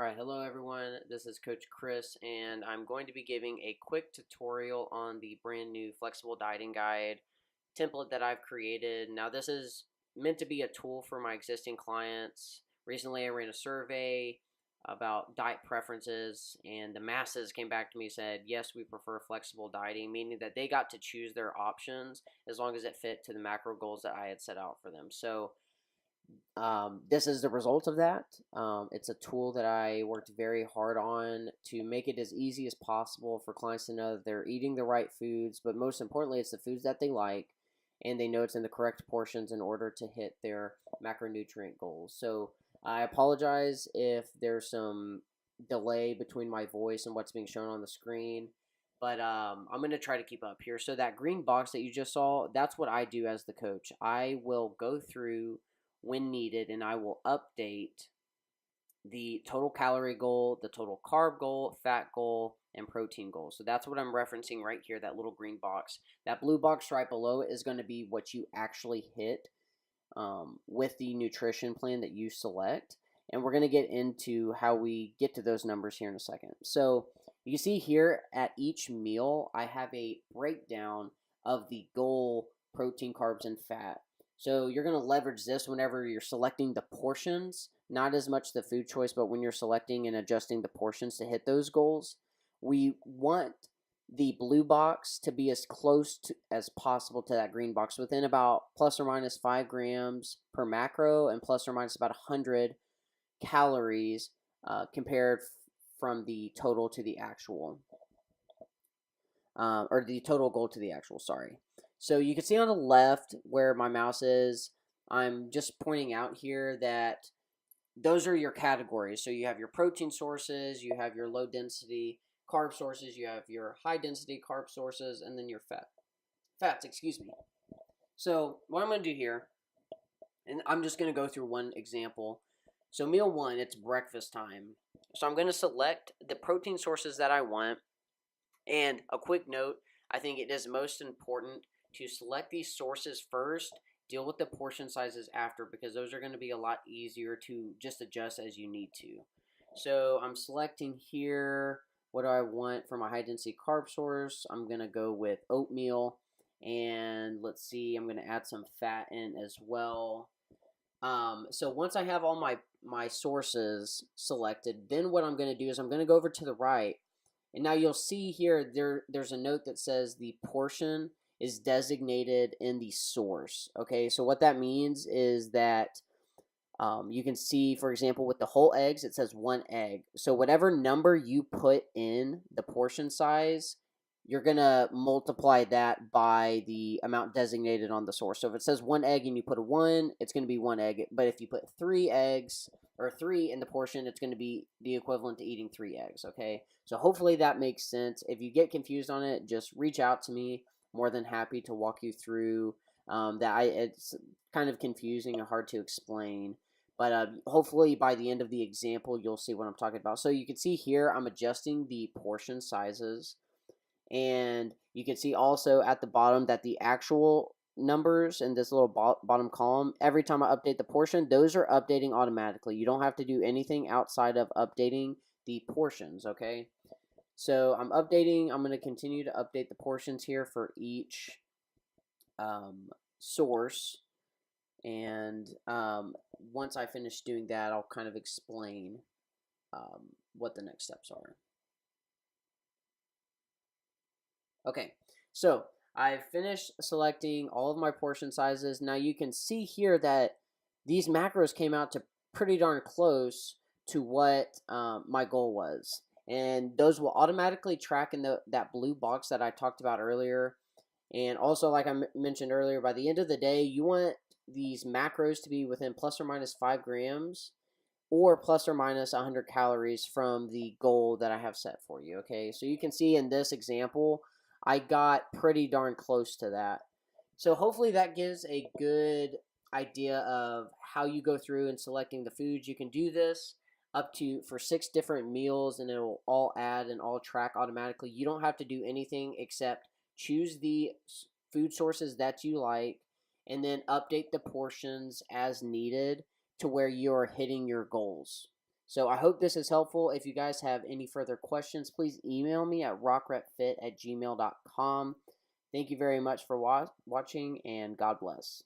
Alright, hello everyone, this is Coach Chris and I'm going to be giving a quick tutorial on the brand new flexible dieting guide template that I've created. Now this is meant to be a tool for my existing clients. Recently I ran a survey about diet preferences and the masses came back to me and said yes, we prefer flexible dieting, meaning that they got to choose their options as long as it fit to the macro goals that I had set out for them. So this is the result of that. It's a tool that I worked very hard on to make it as easy as possible for clients to know that they're eating the right foods, but most importantly, it's the foods that they like, and they know it's in the correct portions in order to hit their macronutrient goals. So I apologize if there's some delay between my voice and what's being shown on the screen. But I'm going to try to keep up here. So that green box that you just saw, that's what I do as the coach. I will go through when needed, and I will update the total calorie goal, the total carb goal, fat goal, and protein goal. So that's what I'm referencing right here, that little green box. That blue box right below it is going to be what you actually hit with the nutrition plan that you select. And we're going to get into how we get to those numbers here in a second. So you see here at each meal, I have a breakdown of the goal protein, carbs, and fat. So you're going to leverage this whenever you're selecting the portions, not as much the food choice, but when you're selecting and adjusting the portions to hit those goals. We want the blue box to be as close as possible to that green box, within about plus or minus 5 grams per macro and plus or minus about 100 calories compared from the total to the actual, or the total goal to the actual, sorry. So you can see on the left where my mouse is, I'm just pointing out here that those are your categories. So you have your protein sources, you have your low density carb sources, you have your high density carb sources, and then your fats, excuse me. So what I'm going to do here, and I'm just going to go through one example. So meal one, it's breakfast time. So I'm going to select the protein sources that I want. And a quick note, I think it is most important to select these sources first, deal with the portion sizes after, because those are going to be a lot easier to just adjust as you need to. So I'm selecting here, what do I want for my high density carb source? I'm going to go with oatmeal, and let's see, I'm going to add some fat in as well. So once I have all my sources selected, then what I'm going to do is I'm going to go over to the right, and now you'll see here there's a note that says the portion is designated in the source. Okay, so what that means is that you can see, for example, with the whole eggs, it says 1 egg. So whatever number you put in the portion size, you're going to multiply that by the amount designated on the source. So if it says 1 egg and you put a 1, it's going to be 1 egg. But if you put 3 eggs, or 3 in the portion, it's going to be the equivalent to eating 3 eggs, okay? So hopefully that makes sense. If you get confused on it, just reach out to me. More than happy to walk you through it's kind of confusing and hard to explain. But hopefully by the end of the example, you'll see what I'm talking about. So you can see here, I'm adjusting the portion sizes. And you can see also at the bottom that the actual numbers in this little bottom column, every time I update the portion, those are updating automatically. You don't have to do anything outside of updating the portions, okay? So I'm updating. I'm going to continue to update the portions here for each source. And once I finish doing that, I'll kind of explain what the next steps are. Okay, so I've finished selecting all of my portion sizes. Now you can see here that these macros came out to pretty darn close to what my goal was. And those will automatically track in that blue box that I talked about earlier. And also, like I mentioned earlier, by the end of the day, you want these macros to be within plus or minus 5 grams or plus or minus 100 calories from the goal that I have set for you, okay? So you can see in this example, I got pretty darn close to that. So hopefully that gives a good idea of how you go through and selecting the foods. You can do this up to for 6 different meals, and it'll all add and all track automatically. You don't have to do anything except choose the food sources that you like and then update the portions as needed to where you're hitting your goals. So I hope this is helpful. If you guys have any further questions, please email me at rockrepfit@gmail.com. Thank you very much for watching, and God bless.